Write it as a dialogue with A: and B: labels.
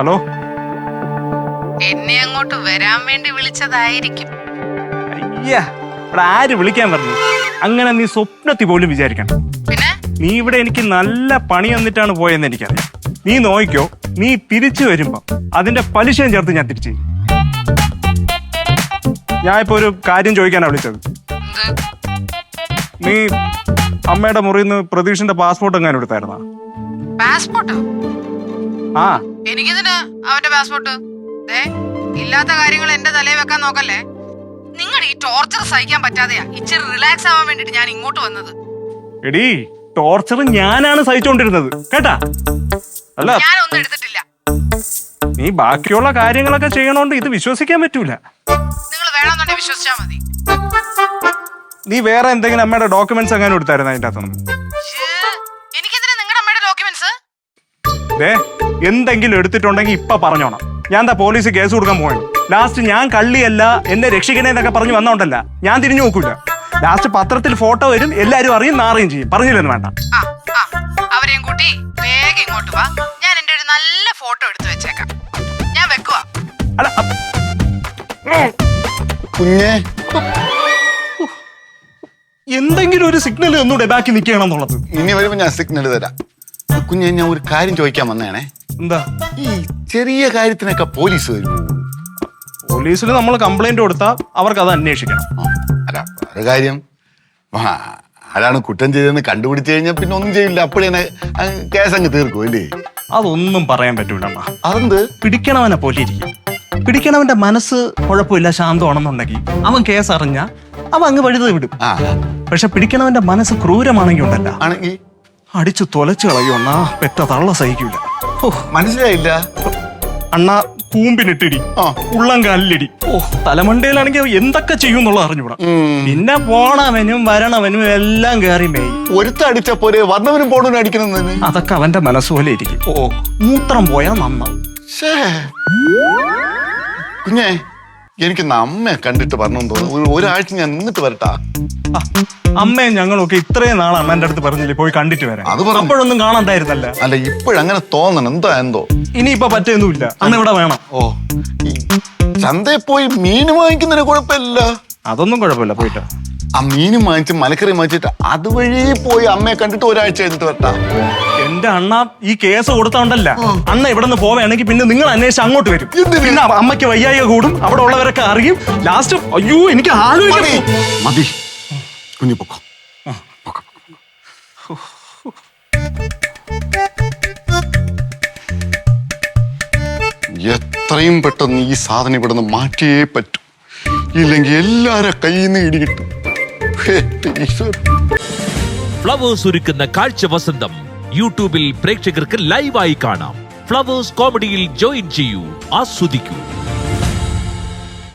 A: Hello,
B: എന്നെ അങ്ങോട്ട് വരാൻ വേണ്ടി വിളിച്ചതായിരിക്കും.
A: അയ്യാ, ഇവിടെ ആര് വിളിക്കാൻ പറഞ്ഞു? അങ്ങനെ നീ സ്വപ്നത്തിൽ പോലും വിചാരിക്കണം.
B: പിന്നെ
A: നീ ഇവിടെ എനിക്ക് നല്ല പണി വന്നിട്ടാണ് പോയെന്ന് എനിക്കറിയാം. നീ നോക്കിക്കോ, നീ തിരിച്ചു വരുമ്പോ അതിന്റെ പലിശയും ചേർത്ത് ഞാൻ തിരിച്ചു. ഞാൻ ഇപ്പൊ ഒരു കാര്യം ചോദിക്കാനാ വിളിച്ചത്. നീ അമ്മയുടെ മുറിയിൽ നിന്ന് പ്രതീഷിന്റെ പാസ്പോർട്ട് എങ്ങാനും എടുത്തായിരുന്നാ?
B: പാസ്പോർട്ടോ?
A: ആ,
B: എനിക്കിതിന് അവന്റെ പാസ്പോർട്ട് ഇല്ലാത്ത കാര്യങ്ങൾ എന്റെ തലയിൽ വെക്കാൻ നോക്കല്ലേ. നിങ്ങൾ ഈ ടോർച്ചർ സഹിക്കാൻ പറ്റാതെയാ ഇച്ചിരി റിലാക്സ് ആവാൻ വേണ്ടിട്ട് ഞാൻ ഇങ്ങോട്ട് വന്നത്.
A: എടീ, ടോർച്ചർ ഞാനാണ് സഹിച്ചോണ്ടിരുന്നത് കേട്ടാ. അല്ല,
B: ഞാനൊന്നും എടുത്തിട്ടില്ല.
A: നീ ബാക്കിയുള്ള കാര്യങ്ങളൊക്കെ ചെയ്യണോണ്ട് ഇത് വിശ്വസിക്കാൻ പറ്റൂല.
B: നിങ്ങൾ വേണമെന്നുണ്ടെങ്കിൽ വിശ്വസിച്ചാ മതി.
A: നീ വേറെ എന്തെങ്കിലും അമ്മയുടെ ഡോക്യുമെന്റ്സ് എങ്ങാനും എടുത്തായിരുന്നു അതിന്റെ അകത്തൊന്നും?
B: എനിക്കെന്തിനാ നിങ്ങളുടെ അമ്മയുടെ ഡോക്യുമെന്റ്സ്?
A: എന്തെങ്കിലും എടുത്തിട്ടുണ്ടെങ്കിൽ ഇപ്പൊ പറഞ്ഞോണം. ഞാൻ എന്താ പോലീസ് കേസ് കൊടുക്കാൻ പോയത്? ലാസ്റ്റ് ഞാൻ കള്ളിയല്ല, എന്നെ രക്ഷിക്കണേന്നൊക്കെ പറഞ്ഞു വന്നോണ്ടല്ല ഞാൻ തിരിഞ്ഞു നോക്കൂല. ലാസ്റ്റ് പത്രത്തിൽ ഫോട്ടോ വരും, എല്ലാരും അറിയും, നാറുകയും ചെയ്യും. പറഞ്ഞില്ലെന്ന് വേണ്ട.
B: അവരെയും കൂട്ടി വേഗം ഇങ്ങോട്ട് വാ. ഞാൻ എന്റെ ഒരു നല്ല ഫോട്ടോ എടുത്തു വെച്ചേക്കാം. ഞാൻ വെക്കുവാ.
A: അല്ല
C: കുഞ്ഞേ,
A: എന്തെങ്കിലും ഒരു സിഗ്നൽ ഒന്നുകൂടെ ബാക്കി നിൽക്കണം എന്നുള്ളത്.
C: ഇനി വരുമ്പോ ഞാൻ സിഗ്നൽ തരാം. കുഞ്ഞെ, ഞാൻ ഒരു കാര്യം ചോദിക്കാൻ വന്നേണേ.
A: എന്താ?
C: ഈ ചെറിയ കാര്യത്തിനൊക്കെ പോലീസ് വരും?
A: പോലീസിൽ നമ്മൾ കംപ്ലൈന്റ് കൊടുത്താൽ അവർക്ക് അത് അന്വേഷിക്കണം.
C: അല്ല, ഒരു കാര്യം, ആരാണ് കുറ്റം ചെയ്തതെന്ന് കണ്ടുപിടിച്ചു കഴിഞ്ഞാൽ പിന്നെ ഒന്നും ചെയ്യില്ല, അപ്പോഴേ കേസ് അങ്ങ് തീർക്കും അല്ലേ?
A: അതൊന്നും പറയാൻ പറ്റൂല.
C: അതെന്ത്?
A: പിടിക്കണവനെ പോലെ ഇരിക്കും. പിടിക്കണവന്റെ മനസ്സ് കുഴപ്പമില്ല, ശാന്തമാണെന്നുണ്ടെങ്കിൽ അവൻ കേസ് അറിഞ്ഞ അവൻ അങ്ങ് വഴുത് വിടും. പക്ഷെ പിടിക്കണവന്റെ മനസ്സ് ക്രൂരമാണെങ്കിൽ ഉണ്ടല്ല,
C: ആണെങ്കിൽ
A: അടിച്ചു തൊലച്ചു കളയുന്ന പെറ്റ തള്ള സഹിക്കൂല.
C: മനസ്സിലായില്ല.
A: അണ്ണ കൂമ്പിനിട്ടിടി, ഉള്ളം കാലിലിടി. തലമണ്ടയിലാണെങ്കിൽ എന്തൊക്കെ ചെയ്യും എന്നുള്ളത് അറിഞ്ഞൂടാ. പിന്നെ പോണവനും വരണവനും എല്ലാം കയറി മേയി.
C: ഒരുത്ത അടിച്ച പോരെ വന്നവനും പോണവനും അടിക്കണമെന്ന്?
A: അതൊക്കെ അവന്റെ മനസ്സുപോലെ ഇരിക്കും. മൂത്രം പോയാ നന്നാവും.
C: കുഞ്ഞെ, എനിക്ക് അമ്മയെ കണ്ടിട്ട് പറഞ്ഞു തോന്നുന്നു. ഒരാഴ്ച ഞാൻ നിന്നിട്ട് വരട്ടാ.
A: അമ്മയും ഞങ്ങളൊക്കെ ഇത്രയും നാൾ അമ്മേന്റെ അടുത്ത് പറഞ്ഞില്ലേ പോയി കണ്ടിട്ട് വരാം. അപ്പോഴൊന്നും കാണാണ്ടായിരുന്നല്ല.
C: അല്ല, ഇപ്പോഴങ്ങനെ തോന്നണം. എന്തോ
A: ഇനിയിപ്പൊ പറ്റൊന്നുമില്ല. അന്ന് ഇവിടെ വേണം.
C: ചന്തയിൽ പോയി മീൻ വാങ്ങിക്കുന്നതിന് കുഴപ്പമില്ല.
A: അതൊന്നും കുഴപ്പമില്ല, പോയിട്ട്
C: ആ മീനും വാങ്ങിച്ച് മലക്കറി വാങ്ങിച്ചിട്ട് അതുവഴി പോയി അമ്മയെ കണ്ടിട്ട് ഒരാഴ്ച കഴിഞ്ഞിട്ട് വരട്ടാ.
A: എന്റെ അണ്ണ ഈ കേസ് കൊടുത്തോണ്ടല്ല, അണ്ണ ഇവിടെ നിന്ന് പോവുകയാണെങ്കിൽ പിന്നെ നിങ്ങൾ അന്വേഷിച്ച് അങ്ങോട്ട് വരും. പിന്നെ അമ്മയ്ക്ക് വയ്യായിക കൂടും, അവിടെ ഉള്ളവരൊക്കെ അറിയും. ലാസ്റ്റ് അയ്യോ എനിക്ക്
C: മതി, കുഞ്ഞു പൊക്കോ. എത്രയും പെട്ടെന്ന് ഈ സാധനം ഇവിടെ നിന്ന് മാറ്റിയേ പറ്റൂ, ഇല്ലെങ്കിൽ എല്ലാരും കയ്യിൽ നിന്ന് ഇടികിട്ടും.
D: ഫ്ലവേഴ്സ് ഒരുക്കുന്ന കാഴ്ച വസന്തം യൂട്യൂബിൽ പ്രേക്ഷകർക്ക് ലൈവായി കാണാം. ഫ്ലവേഴ്സ് കോമഡിയിൽ ജോയിൻ ചെയ്യൂ, ആസ്വദിക്കൂ.